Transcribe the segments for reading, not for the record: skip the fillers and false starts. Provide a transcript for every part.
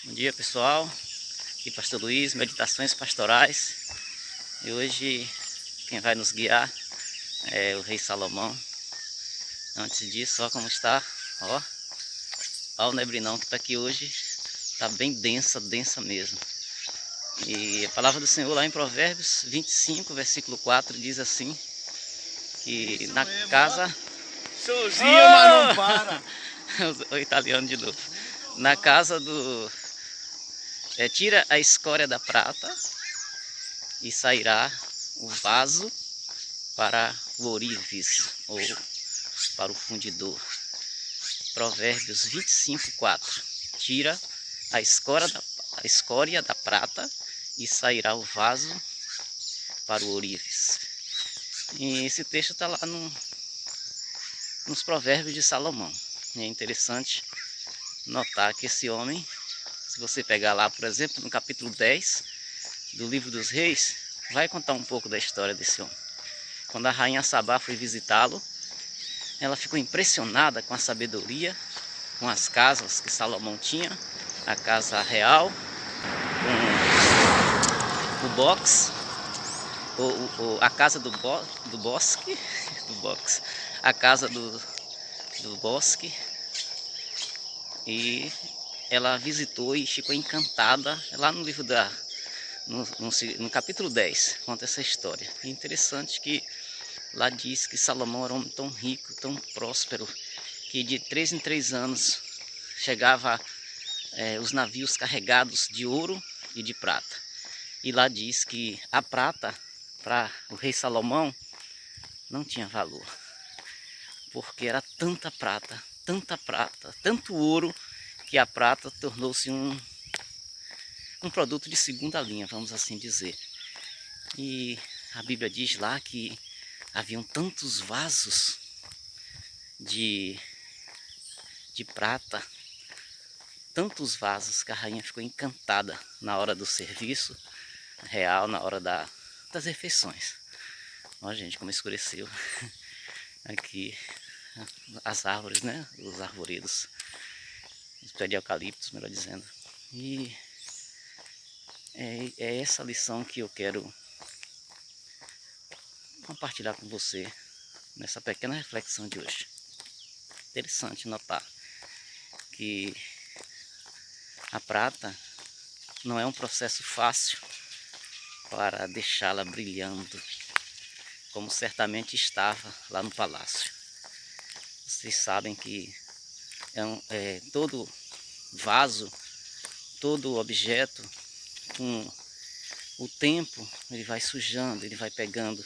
Bom dia, pessoal, aqui Pastor Luiz, Meditações Pastorais. E hoje quem vai nos guiar é o Rei Salomão. Antes disso, ó como está, ó o nebrinão que está aqui hoje, está bem densa mesmo. E a palavra do Senhor lá em Provérbios 25, versículo 4 diz assim, que isso na mesmo, casa... Sozinho, mas não para. O italiano de novo. Na casa do... tira a escória da prata e sairá o vaso para o ourives, ou para o fundidor. Provérbios 25, 4. Tira a escória da prata e sairá o vaso para o ourives. E esse texto está lá nos Provérbios de Salomão. E é interessante notar que esse homem, se você pegar lá, por exemplo, no capítulo 10 do livro dos Reis, vai contar um pouco da história desse homem. Quando a rainha Sabá foi visitá-lo, ela ficou impressionada com a sabedoria, com as casas que Salomão tinha, a casa real, com o box, a casa do bosque, a casa do bosque, e ela visitou e ficou encantada. Lá no livro no capítulo 10, conta essa história. É interessante que lá diz que Salomão era um homem tão rico, tão próspero, que de 3 em 3 anos chegava os navios carregados de ouro e de prata. E lá diz que a prata, para o rei Salomão, não tinha valor, porque era tanta prata, tanto ouro, que a prata tornou-se um produto de segunda linha, vamos assim dizer. E a Bíblia diz lá que haviam tantos vasos de prata, tantos vasos, que a rainha ficou encantada na hora do serviço real, na hora das refeições. Ó, gente, como escureceu aqui as árvores, né? Os arvoredos, os pés de eucaliptos, melhor dizendo. E é essa lição que eu quero compartilhar com você nessa pequena reflexão de hoje. Interessante notar que a prata não é um processo fácil para deixá-la brilhando, como certamente estava lá no palácio. Vocês sabem que todo vaso, todo objeto, com o tempo, ele vai sujando, ele vai pegando,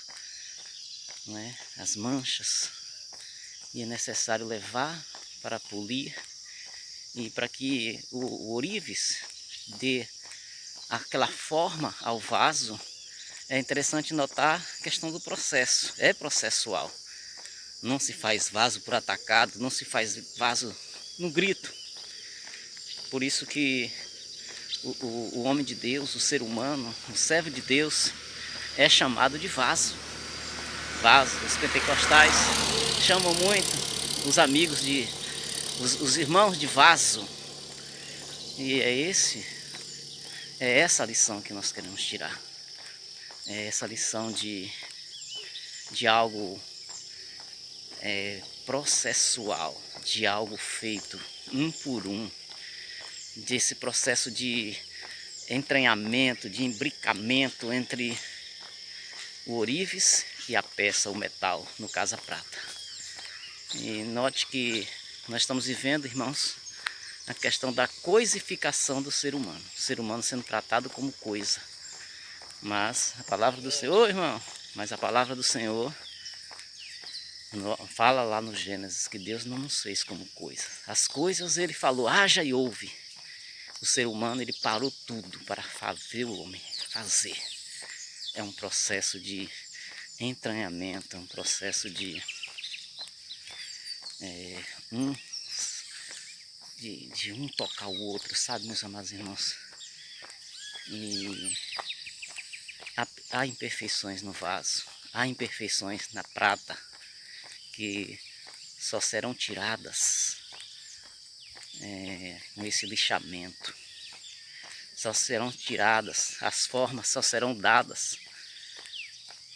né, as manchas, e é necessário levar para polir, e para que o ourives dê aquela forma ao vaso. É interessante notar a questão do processo, é processual. Não se faz vaso por atacado, não se faz vaso no grito. Por isso que o homem de Deus, o ser humano, o servo de Deus, é chamado de vaso. Vaso. Os pentecostais chamam muito os amigos os irmãos de vaso. E é essa a lição que nós queremos tirar. É essa lição de algo processual, de algo feito um por um, desse processo de entranhamento, de imbricamento entre o ourives e a peça, o metal, no caso a prata. E note que nós estamos vivendo, irmãos, a questão da coisificação do ser humano. O ser humano sendo tratado como coisa. Mas a palavra do Senhor, irmão, mas a palavra do Senhor fala lá no Gênesis que Deus não nos fez como coisa. As coisas ele falou, haja e ouve. O ser humano, ele parou tudo para fazer o homem fazer. É um processo de entranhamento, é um processo de um tocar o outro, sabe, meus amados irmãos? E há imperfeições no vaso, há imperfeições na prata, que só serão tiradas com esse lixamento. só serão tiradas, as formas só serão dadas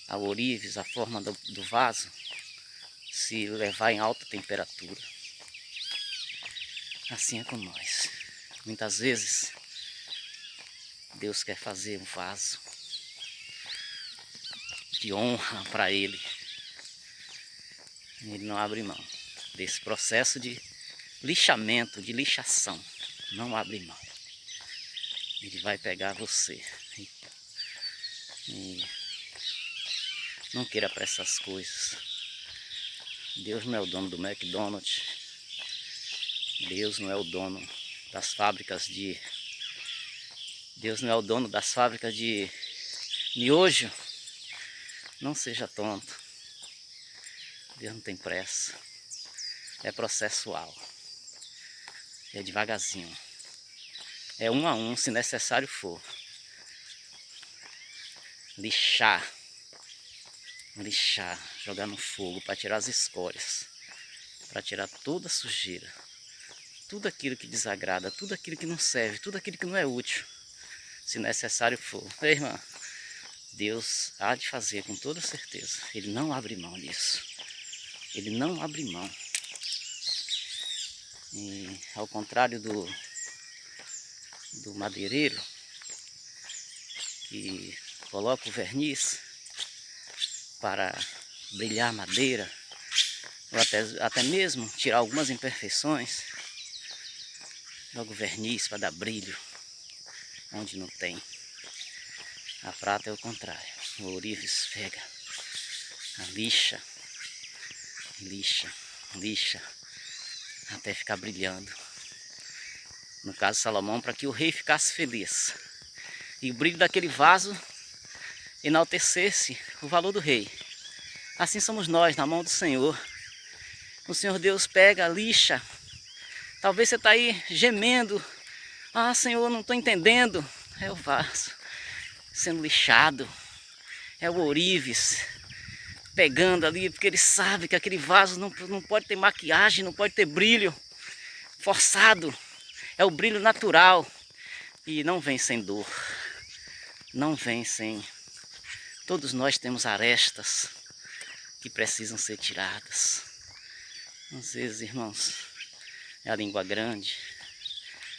ao ourives, a forma do vaso, se levar em alta temperatura. Assim é com nós. Muitas vezes Deus quer fazer um vaso de honra para Ele. Ele não abre mão desse processo de lixamento, de lixação. Não abre mão. Ele vai pegar você. E não queira para essas coisas. Deus não é o dono do McDonald's. Deus não é o dono das fábricas de... Deus não é o dono das fábricas de miojo. Não seja tonto. Deus não tem pressa. É processual. É devagarzinho. É um a um, se necessário for. Lixar. Lixar. Jogar no fogo para tirar as escórias. Para tirar toda a sujeira. Tudo aquilo que desagrada. Tudo aquilo que não serve. Tudo aquilo que não é útil. Se necessário for. Ei, irmã. Deus há de fazer com toda certeza. Ele não abre mão disso. Ele não abre mão. E ao contrário do madeireiro, que coloca o verniz para brilhar a madeira, ou até mesmo tirar algumas imperfeições, joga o verniz para dar brilho onde não tem. A prata é o contrário. O ourives esfrega, lixa, lixa, lixa, até ficar brilhando. No caso de Salomão, para que o rei ficasse feliz. E o brilho daquele vaso enaltecesse o valor do rei. Assim somos nós, na mão do Senhor. O Senhor Deus pega, lixa. Talvez você está aí gemendo. Ah, Senhor, não estou entendendo. É o vaso sendo lixado. É o ourives pegando ali, porque ele sabe que aquele vaso não pode ter maquiagem, não pode ter brilho forçado. É o brilho natural. E não vem sem dor. Não vem sem... Todos nós temos arestas que precisam ser tiradas. Às vezes, irmãos, é a língua grande.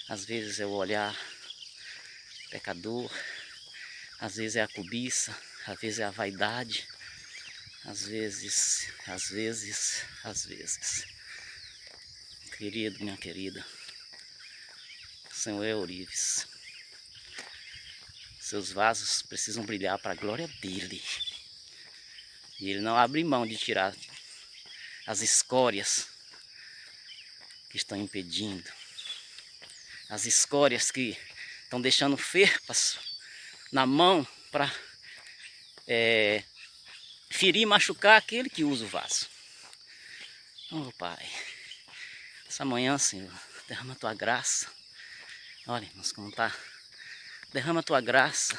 Às vezes é o olhar pecador. Às vezes é a cobiça. Às vezes é a vaidade. Às vezes. Querido, minha querida, o Senhor é ourives. Seus vasos precisam brilhar para a glória dele. E ele não abre mão de tirar as escórias que estão impedindo. As escórias que estão deixando ferpas na mão para ferir e machucar aquele que usa o vaso. Oh, Pai, essa manhã, Senhor, derrama a tua graça. Olha, irmãos, como está. Derrama a tua graça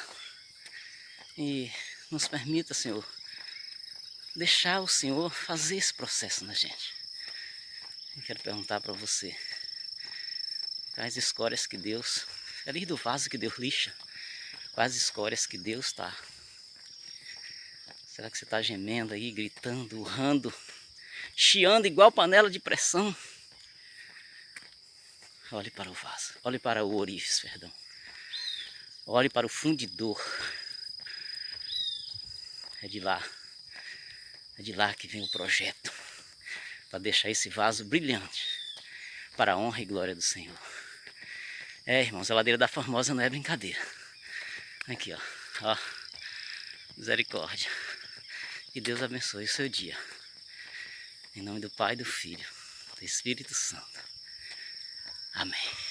e nos permita, Senhor, deixar o Senhor fazer esse processo na gente. Eu quero perguntar para você, quais escórias que Deus, ali do vaso que Deus lixa, quais escórias que Deus está? Será que você está gemendo aí, gritando, urrando, chiando igual panela de pressão? Olhe para o vaso, olhe para o ourives, perdão. Olhe para o fundidor. É de lá que vem o projeto, para deixar esse vaso brilhante, para a honra e glória do Senhor. É, irmãos, a ladeira da Formosa não é brincadeira. Aqui, ó, misericórdia. Que Deus abençoe o seu dia. Em nome do Pai, do Filho, do Espírito Santo. Amém.